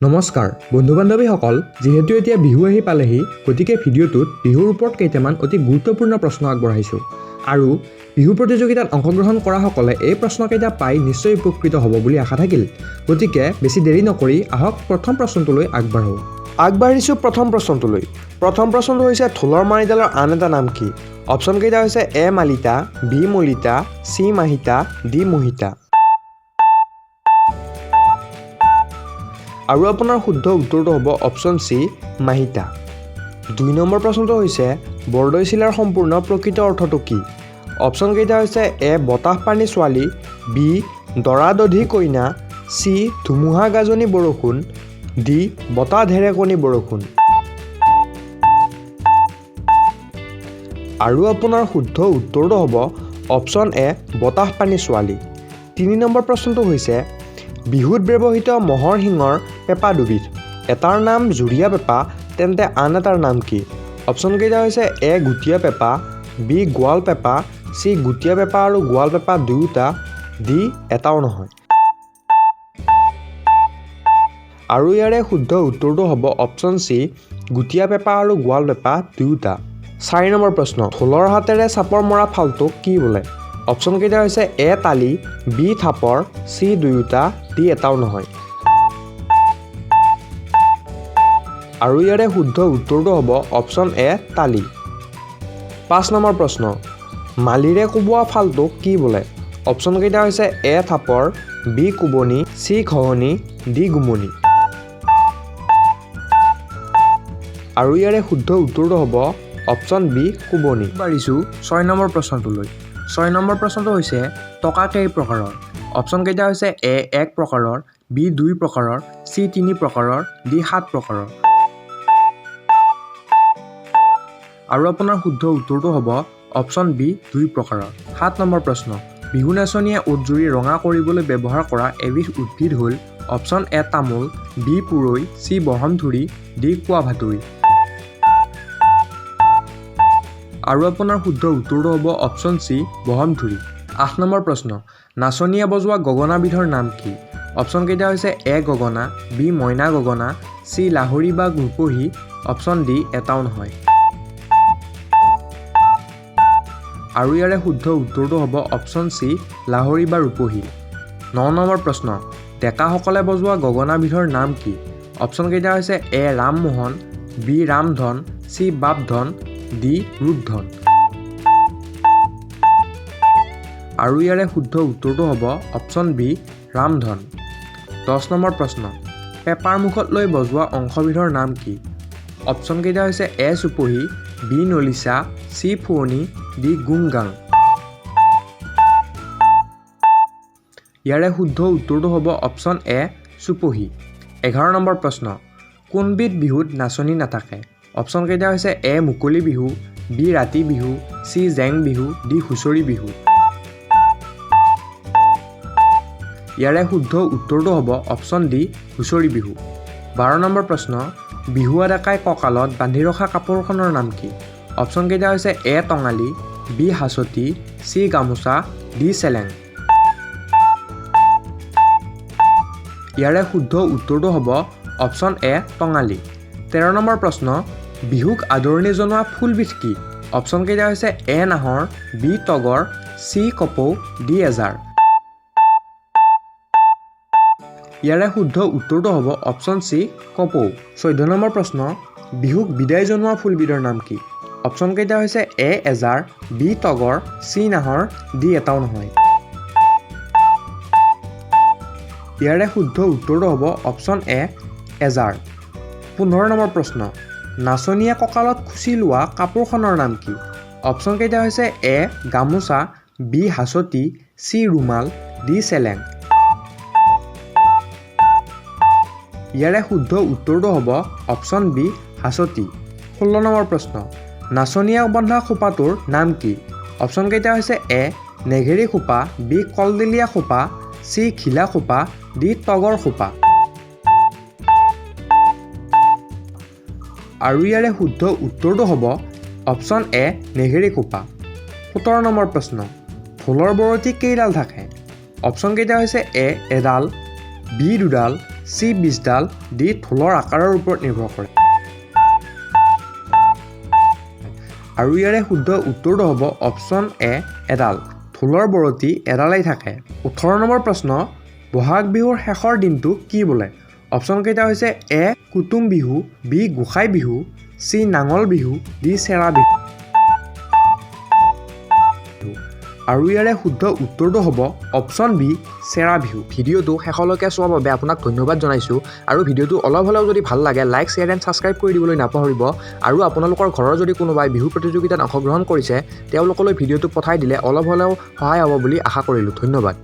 নমস্কাৰ বন্ধু বান্ধৱীসকল, যিহেতু এতিয়া বিহু আহি পালেহি, গতিকে ভিডিঅ'টোত বিহুৰ ওপৰত কেইটামান অতি গুৰুত্বপূৰ্ণ প্ৰশ্ন আগবঢ়াইছোঁ আৰু বিহু প্ৰতিযোগিতাত অংশগ্ৰহণ কৰাসকলে এই প্ৰশ্নকেইটা পাই নিশ্চয় উপকৃত হ'ব বুলি আশা থাকিল। গতিকে বেছি দেৰি নকৰি আহক প্ৰথম প্ৰশ্নটোলৈ আগবাঢ়োঁ। আগবাঢ়িছোঁ প্ৰথম প্ৰশ্নটোলৈ। প্ৰথম প্ৰশ্নটো হৈছে ঢোলৰ মাৰিডালৰ আন এটা নাম কি? অপশ্যন কেইটা হৈছে এ মালিতা, বি মলিতা, চি মাহিতা, ডি মোহিতা। আৰু আপোনাৰ শুদ্ধ উত্তৰটো হ'ব অপশ্যন চি মাহিতা। ২ নম্বৰ প্ৰশ্নটো হৈছে বৰদৈচিলাৰ সম্পূৰ্ণ প্ৰকৃত অৰ্থটো কি? অপশ্যন কেইটা হৈছে এ বতাহ পানী ছোৱালী, বি দৰা দধি কইনা, চি ধুমুহা গাজনি বৰষুণ, ডি বতাহ ঢেৰেকনি বৰষুণ। আৰু আপোনাৰ শুদ্ধ উত্তৰটো হ'ব অপশ্যন এ বতাহ পানী ছোৱালী। ৩ নম্বৰ প্ৰশ্নটো হৈছে বিহুত ব্যৱহৃত ম'হৰ শিঙৰ পেঁপা দুবিধ, এটাৰ নাম জুৰীয়া পেঁপা, তেন্তে আন এটাৰ নাম কি? অপশ্যন কেইটা হৈছে এ গুটীয়া পেঁপা, বি গোৱাল পেঁপা, চি গুটীয়া পেঁপা আৰু গোৱাল পেঁপা দুয়োটা, ডি এটাও নহয়। আৰু ইয়াৰে শুদ্ধ উত্তৰটো হ'ব অপশ্যন চি গুটীয়া পেঁপা আৰু গোৱাল পেঁপা দুয়োটা। ৪ নম্বৰ প্ৰশ্ন ঢোলৰ হাতেৰে চাপৰ মৰা ফালটোক কি বোলে? অপশ্যন কেইটা হৈছে এ তালি, বি থাপৰ, চি দুয়োটা, ডি এটাও নহয়। আৰু ইয়াৰে শুদ্ধ উত্তৰটো হ'ব অপশ্যন এ তালি। ৫ নম্বৰ প্ৰশ্ন মালিৰে কোবোৱা ফালটোক কি বোলে? অপশ্যন কেইটা হৈছে এ থাপৰ, বি কোবনি, চি ঘহনি, ডি গুমনি। আৰু ইয়াৰে শুদ্ধ উত্তৰটো হ'ব অপশ্যন বি কোবনি। বাঢ়িছোঁ ৬ নম্বৰ প্ৰশ্নটোলৈ। ৬ নম্বৰ প্ৰশ্নটো হৈছে টকা কেই প্ৰকাৰৰ? অপশ্যন কেইটা হৈছে এ ১ প্ৰকাৰৰ, বি ২ প্ৰকাৰৰ, চি ৩ প্ৰকাৰৰ, ডি ৭ প্ৰকাৰৰ। আৰু আপোনাৰ শুদ্ধ উত্তৰটো হ'ব অপশ্যন বি ২ প্ৰকাৰৰ। ৭ নম্বৰ প্ৰশ্ন বিহু নাচনীয়ে ওঁঠ জুৰি ৰঙা কৰিবলৈ ব্যৱহাৰ কৰা এবিধ উদ্ভিদ হ'ল অপশ্যন এ তামোল, বি পুৰৈ, চি বহমথুৰি, ডি কোৱা ভাতুৰি। আৰু আপোনাৰ শুদ্ধ উত্তৰটো হ'ব অপশ্যন চি বহমথুৰি। ৮ নম্বৰ প্ৰশ্ন নাচনীয়ে বজোৱা গগনাবিধৰ নাম কি? অপশ্যন কেইটা হৈছে এ গগনা, বি মইনা গগনা, চি লাহৰী বা ৰূপহী, অপশ্যন ডি এটাও নহয়। আৰু ইয়াৰে শুদ্ধ উত্তৰটো হ'ব অপশ্যন চি লাহৰী বা ৰূপহী। ৯ নম্বৰ প্ৰশ্ন ডেকাসকলে বজোৱা গগনাবিধৰ নাম কি? অপশ্যন কেইটা হৈছে A Rammohan, B Ramdhan, C Bapdhan, D Rupdhan. আৰু ইয়াৰে শুদ্ধ উত্তৰটো হ'ব অপশ্যন বি ৰামধন। ১০ নম্বৰ প্ৰশ্ন পেঁপাৰ মুখত লৈ বজোৱা অংশবিধৰ নাম কি? অপশ্যন কেইটা হৈছে এ চুপহী, বি নলিচা, চি ফুৱনি, ডি গুংগাং। ইয়াৰে শুদ্ধ উত্তৰটো হ'ব অপশ্যন এ চুপহী। ১১ নম্বৰ প্ৰশ্ন কোনবিধ বিহুত নাচনি নাথাকে? অপশ্যন কেইটা হৈছে এ মুকলি বিহু, বি ৰাতি বিহু, চি জেং বিহু, ডি হুঁচৰি বিহু। ইয়াৰে শুদ্ধ উত্তৰটো হ'ব অপশ্যন ডি হুঁচৰি বিহু। ১২ নম্বৰ প্ৰশ্ন বিহুৱা ডেকাই কঁকালত বান্ধি ৰখা কাপোৰখনৰ নাম কি? অপশ্যন কেইটা হৈছে এ টঙালি, বি হাচতি, চি গামোচা, ডি চেলেং। ইয়াৰে শুদ্ধ উত্তৰটো হ'ব অপশ্যন এ টঙালি। ১৩ নম্বৰ প্ৰশ্ন বিহুক আদৰণি জনোৱা ফুলবিধ কি? অপশ্যন কেইটা হৈছে এ নাহৰ, বি তগৰ, চি কপৌ, ডি এজাৰ। ইয়াৰে শুদ্ধ উত্তৰটো হ'ব অপশ্যন চি কপৌ। ১৪ নম্বৰ প্ৰশ্ন বিহুক বিদায় জনোৱা ফুলবিধৰ নাম কি? অপশ্যন কেইটা হৈছে এ এজাৰ, বি তগৰ, চি নাহৰ, ডি এটাও নহয়। ইয়াৰে শুদ্ধ উত্তৰটো হ'ব অপশ্যন এ এজাৰ। ১৫ নম্বৰ প্ৰশ্ন নাচনীয়ে কঁকালত খুচি লোৱা কাপোৰখনৰ নাম কি? অপশ্যন কেইটা হৈছে এ গামোচা, বি হাচতি, চি ৰুমাল, ডি চেলেং। ইয়াৰে শুদ্ধ উত্তৰটো হ'ব অপশ্যন বি হাচতি। ১৬ নম্বৰ প্ৰশ্ন নাচনীয়ে বন্ধা খোপাটোৰ নাম কি? অপশ্যন কেইটা হৈছে এ নেঘেৰী খোপা, বি কলদিলীয়া খোপা, চি ঘিলা খোপা, ডি তগৰ খোপা। আৰু ইয়াৰে শুদ্ধ উত্তৰটো হ'ব অপশ্যন এ নেঘেৰী খোপা। ১৭ নম্বৰ প্ৰশ্ন ঢোলৰ বৰতি কেইডাল থাকে? অপশ্যন কেইটা হৈছে এ এডাল, বি দুডাল, চি 20ডাল, ডি ঢোলৰ আকাৰৰ ওপৰত নিৰ্ভৰ কৰে। আৰু ইয়াৰে শুদ্ধ উত্তৰটো হ'ব অপশ্যন এ এডাল। ঢোলৰ বৰতি এডালেই থাকে। 18 নম্বৰ প্ৰশ্ন, বহাগ বিহুৰ শেষৰ দিনটো কি বোলে? অপশ্যনকেইটা হৈছে এ কুটুম বিহু, বি গোসাই বিহু, চি নাঙল বিহু, ডি চেৰা বিহু। আৰু ইয়াৰে শুদ্ধ উত্তৰটো হ'ব অপশ্যন বি চেৰা বিহু। ভিডিঅ'টো শেষলৈকে চোৱাৰ বাবে আপোনাক ধন্যবাদ জনাইছোঁ। আৰু ভিডিঅ'টো অলপ হ'লেও যদি ভাল লাগে লাইক, শ্বেয়াৰ এণ্ড ছাবস্ক্ৰাইব কৰি দিবলৈ নাপাহৰিব। আৰু আপোনালোকৰ ঘৰৰ যদি কোনোবাই বিহু প্ৰতিযোগিতাত অংশগ্ৰহণ কৰিছে তেওঁলোকলৈ ভিডিঅ'টো পঠাই দিলে অলপ হ'লেও সহায় হ'ব বুলি আশা কৰিলোঁ। ধন্যবাদ।